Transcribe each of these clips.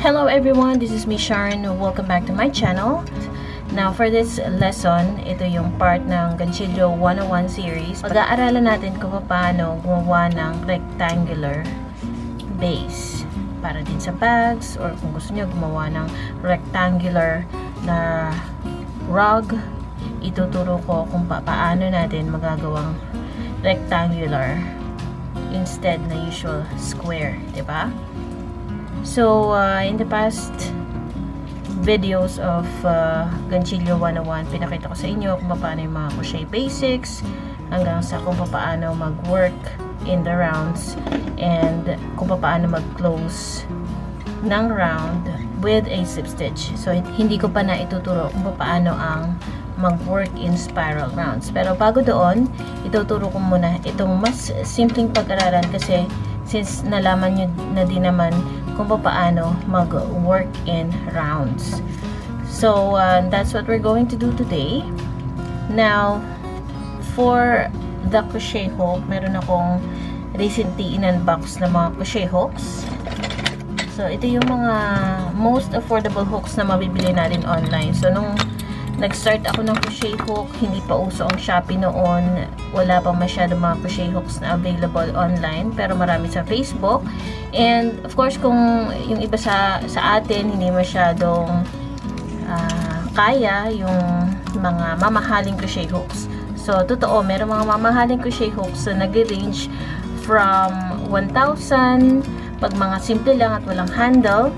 Hello everyone, this is me Sharon. Welcome back to my channel. Now for this lesson, ito yung part ng Gantsilyo 101 series. Pag-aaralan natin kung paano gumawa ng rectangular base para din sa bags, or kung gusto niyo gumawa ng rectangular na rug. Ituturo ko kung paano natin magagawang rectangular instead na usual square, diba? So, in the past videos of Gantsilyo 101, pinakita ko sa inyo kung paano yung mga crochet basics, hanggang sa kung paano mag-work in the rounds, and kung paano mag-close ng round with a slip stitch. So, hindi ko pa na ituturo kung paano ang mag-work in spiral rounds. Pero bago doon, ituturo ko muna itong mas simpleng pag-aralan, kasi since nalaman nyo na din naman kung paano mag-work in rounds. So, that's what we're going to do today. Now, for the crochet hook, meron akong recently in-unbox na mga crochet hooks. So, ito yung mga most affordable hooks na mabibili natin online. So, nung nag-start ako ng crochet hook, hindi pa uso ang Shopee noon. Wala pa masyadong mga crochet hooks na available online, pero marami sa Facebook. And of course, kung yung iba sa atin hindi masyadong kaya yung mga mamahaling crochet hooks. So, totoo, meron mga mamahaling crochet hooks na nag-range from 1,000 pag mga simple lang at walang handle.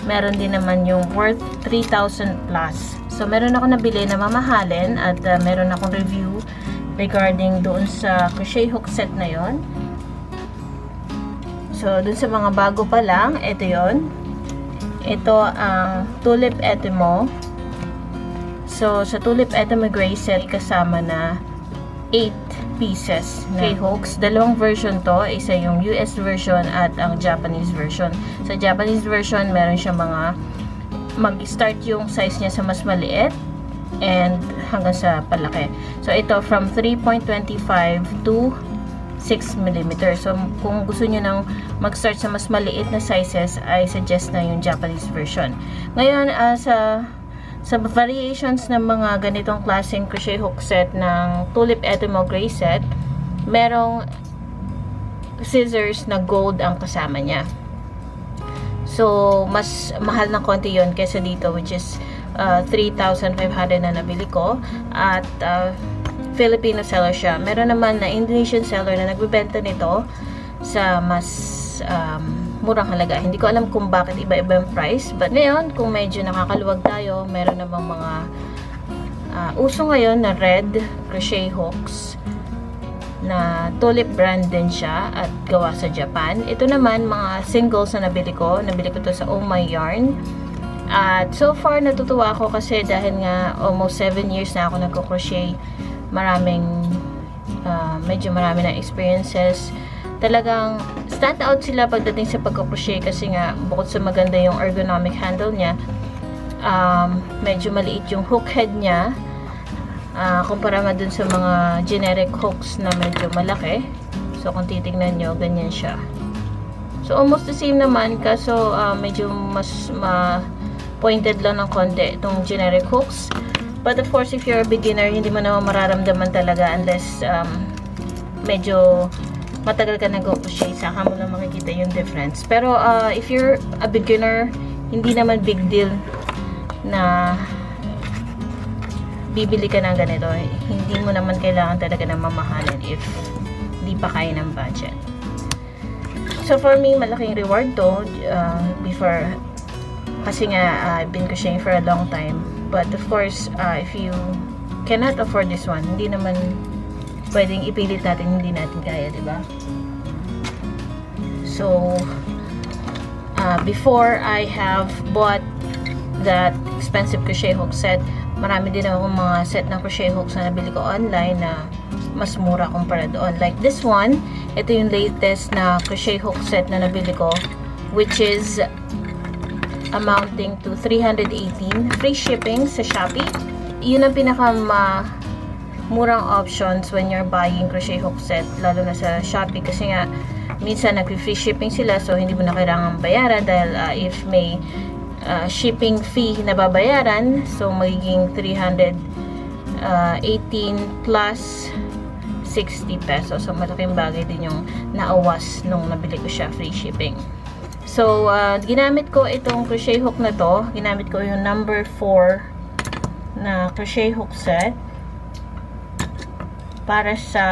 Meron din naman yung worth 3,000 plus. So, meron ako nabili na mamahalin, at meron akong review regarding doon sa crochet hook set na yon. So, doon sa mga bago pa lang, ito yon. Ito ang Tulip Etimo. So, sa Tulip Etimo Gray Set, kasama na 8 pieces na hooks. Dalawang version to, isa yung US version at ang Japanese version. Sa Japanese version, meron siya mga mag-start yung size niya sa mas maliit and hanggang sa palaki. So, ito from 3.25 to 6 mm. So, kung gusto nyo nang mag-start sa mas maliit na sizes, I suggest na yung Japanese version. Ngayon, sa variations ng mga ganitong klaseng crochet hook set ng Tulip Etimo Gray Set, merong scissors na gold ang kasama niya. So, mas mahal ng konti yon kesa dito, which is 3,500 na nabili ko. At Filipino seller siya. Meron naman na Indonesian seller na nagbebenta nito sa mas murang halaga. Hindi ko alam kung bakit iba-iba yung price. But ngayon, kung medyo nakakaluwag tayo, meron namang mga uso ngayon na red crochet hooks na Tulip brand din siya at gawa sa Japan. Ito naman, mga singles na nabili ko. Nabili ko to sa Oh My Yarn. At so far, natutuwa ako kasi dahil nga almost 7 years na ako nagko-crochet. Medyo marami na experiences. Talagang stand out sila pagdating sa pagko-crochet, kasi nga bukod sa maganda yung ergonomic handle niya, medyo maliit yung hook head niya. Kumpara nga dun sa mga generic hooks na medyo malaki. So, kung titignan nyo, ganyan siya. So, almost the same naman, kaso medyo mas pointed lang ng konti itong generic hooks. But of course, if you're a beginner, hindi mo naman mararamdaman talaga unless medyo matagal ka nag-crochet, saka mo lang makikita yung difference. Pero if you're a beginner, hindi naman big deal na bibili ka ng ganito. Hindi mo naman kailangan talaga ng mamahalin if di pa kaya ng budget. So for me, malaking reward to before, kasi nga I've been crocheting for a long time. But of course, if you cannot afford this one, hindi naman pwedeng ipilit natin hindi natin kaya, diba? So before I have bought that expensive crochet hook set, marami din akong mga set ng crochet hooks na nabili ko online na mas mura kumpara doon. Like this one, ito yung latest na crochet hook set na nabili ko, which is amounting to 318. Free shipping sa Shopee. Yun ang murang options when you're buying crochet hook set, lalo na sa Shopee, kasi nga minsan nag-free shipping sila, so hindi mo na kailangan bayaran dahil if may shipping fee na babayaran. So, magiging 318 plus 60 pesos. So, malaking bagay din yung naawas nung nabili ko siya, free shipping. So, ginamit ko itong crochet hook na to. Ginamit ko yung number 4 na crochet hook set para sa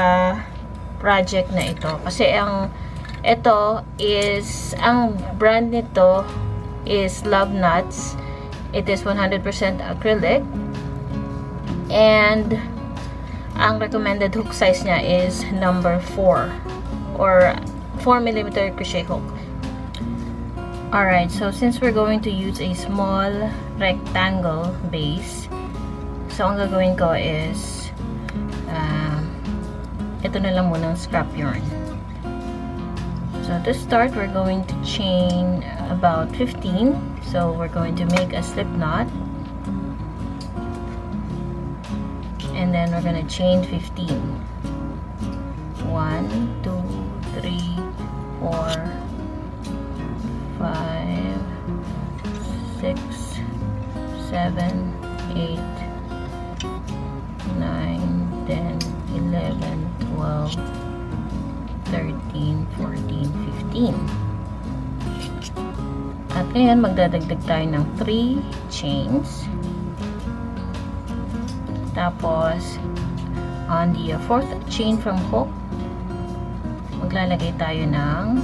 project na ito. Kasi ang brand nito is Love Nuts. It is 100% acrylic. And ang recommended hook size niya is number 4 or 4mm crochet hook. Alright, so since we're going to use a small rectangle base, so ang gagawin ko is ito na lang munang scrap yarn. So to start, we're going to chain about 15. So we're going to make a slip knot. And then we're going to chain 15. 1, 2, 3, 4, 5, 6, 7, 8, 9, 10, 11, 12, 13, 14, 15. At ngayon, magdadagdag tayo ng 3 chains. Tapos, on the 4th chain from hook, maglalagay tayo ng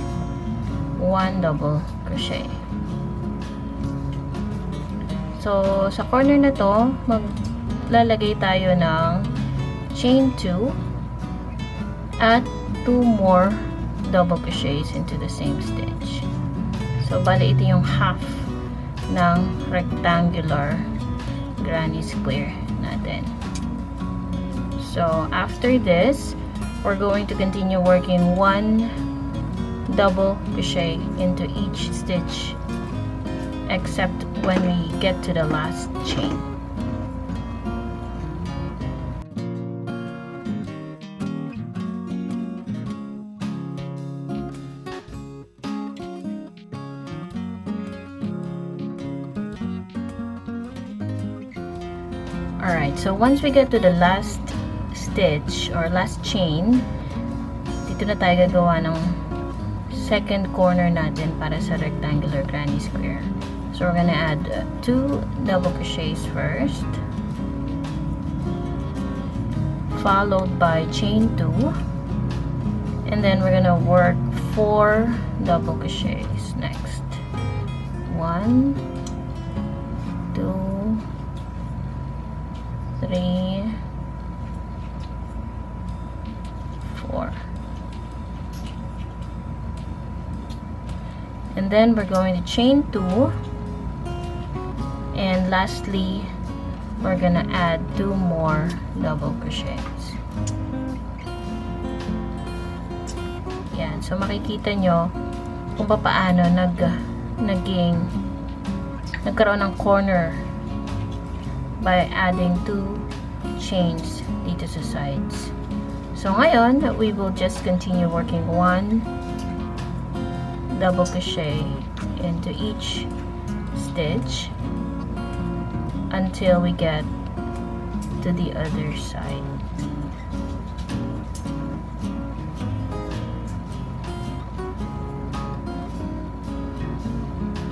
1 double crochet. So, sa corner na to, maglalagay tayo ng chain 2 at 2 more double crochets into the same stitch. So, bali ito yung half ng rectangular granny square natin. So, after this, we're going to continue working 1 double crochet into each stitch except when we get to the last chain. Alright, so once we get to the last stitch or last chain, dito na tayo gagawa ng second corner natin para sa rectangular granny square. So we're gonna add 2 double crochets first, followed by chain 2, and then we're gonna work 4 double crochets next. 1, 2, 3, 4. And then we're going to chain 2, and lastly we're gonna add 2 more double crochets. Yan, so makikita nyo kung paano nagkaroon ng corner by adding 2 chains dito sa sides. So ngayon, we will just continue working 1 double crochet into each stitch until we get to the other side.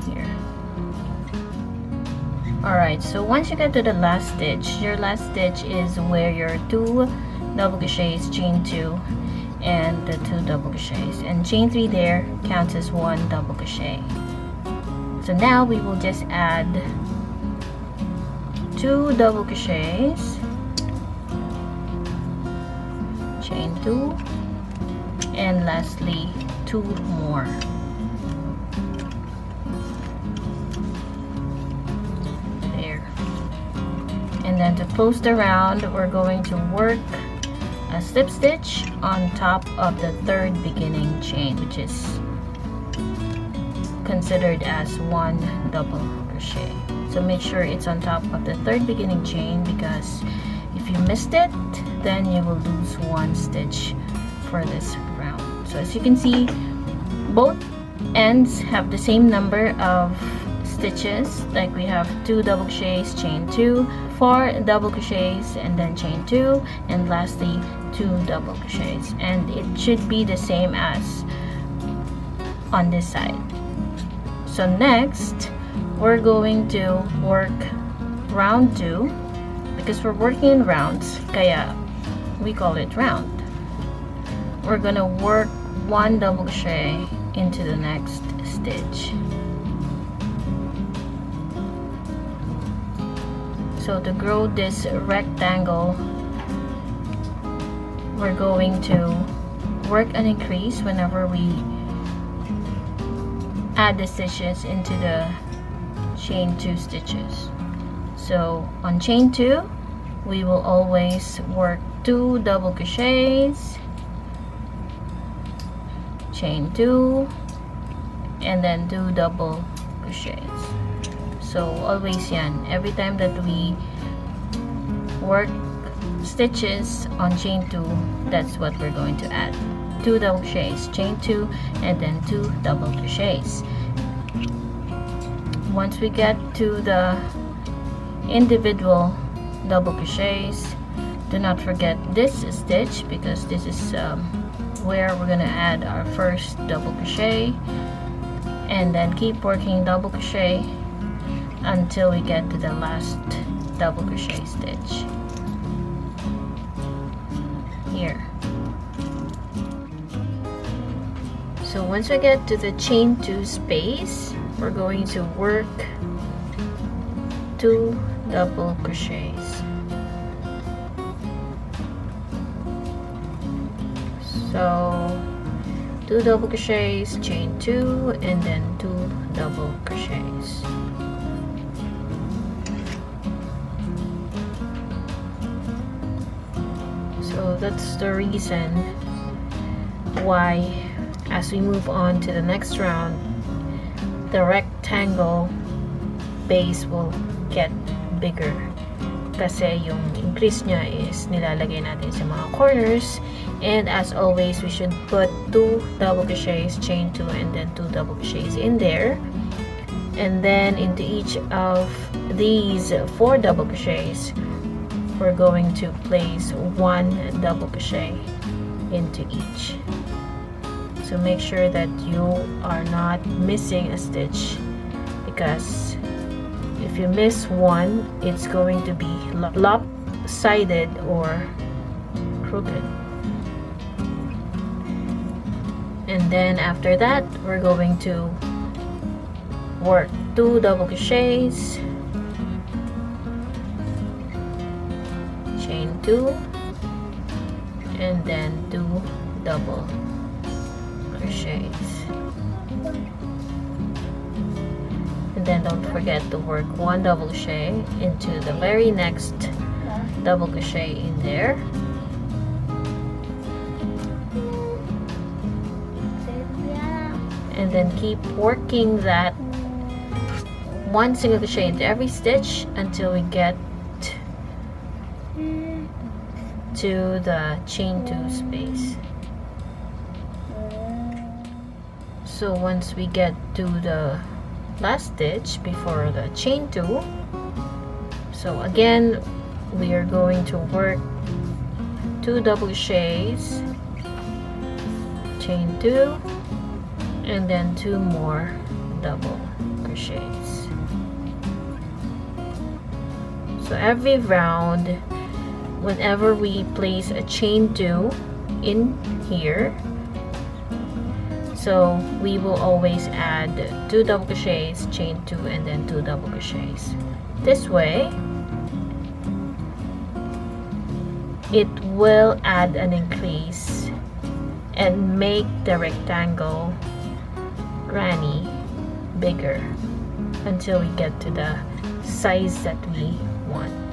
Here. Alright, so once you get to the last stitch, your last stitch is where your 2 double crochets, chain 2, and the 2 double crochets, and chain 3 there counts as 1 double crochet. So now we will just add 2 double crochets, chain 2, and lastly 2 more. There. And then to close the round, we're going to work a slip stitch on top of the 3rd beginning chain, which is considered as 1 double crochet. So make sure it's on top of the 3rd beginning chain, because if you missed it, then you will lose 1 stitch for this round. So as you can see, both ends have the same number of stitches, like we have 2 double crochets, chain 2, 4 double crochets, and then chain 2, and lastly 2 double crochets. And it should be the same as on this side. So next, we're going to work round 2 because we're working in rounds, kaya we call it round. We're gonna work 1 double crochet into the next stitch. So to grow this rectangle, we're going to work an increase whenever we add the stitches into the chain 2 stitches. So on chain 2, we will always work 2 double crochets, chain 2, and then 2 double crochets. So always yan, every time that we work stitches on chain 2, that's what we're going to add. 2 double crochets, chain 2, and then 2 double crochets. Once we get to the individual double crochets, do not forget this stitch because this is where we're gonna add our first double crochet, and then keep working double crochet until we get to the last double crochet stitch here. So once we get to the chain 2 space, we're going to work 2 double crochets. So 2 double crochets, chain 2, and then 2 double crochets. So that's the reason why as we move on to the next round, the rectangle base will get bigger kasi yung increase niya is nilalagay natin sa mga corners. And as always, we should put 2 double crochets, chain 2, and then 2 double crochets in there. And then into each of these 4 double crochets, we're going to place 1 double crochet into each. So make sure that you are not missing a stitch, because if you miss one, it's going to be lopsided or crooked. And then after that, we're going to work 2 double crochets, chain 2, and then 2 double crochets. And then don't forget to work 1 double crochet into the very next double crochet in there. And then keep working that 1 single crochet into every stitch until we get to the chain 2 space. So once we get to the last stitch before the chain 2, so again we are going to work 2 double crochets, chain 2, and then 2 more double crochets. So every round, whenever we place a chain 2 in here, so we will always add 2 double crochets, chain 2, and then 2 double crochets. This way, it will add an increase and make the rectangle granny bigger until we get to the size that we want.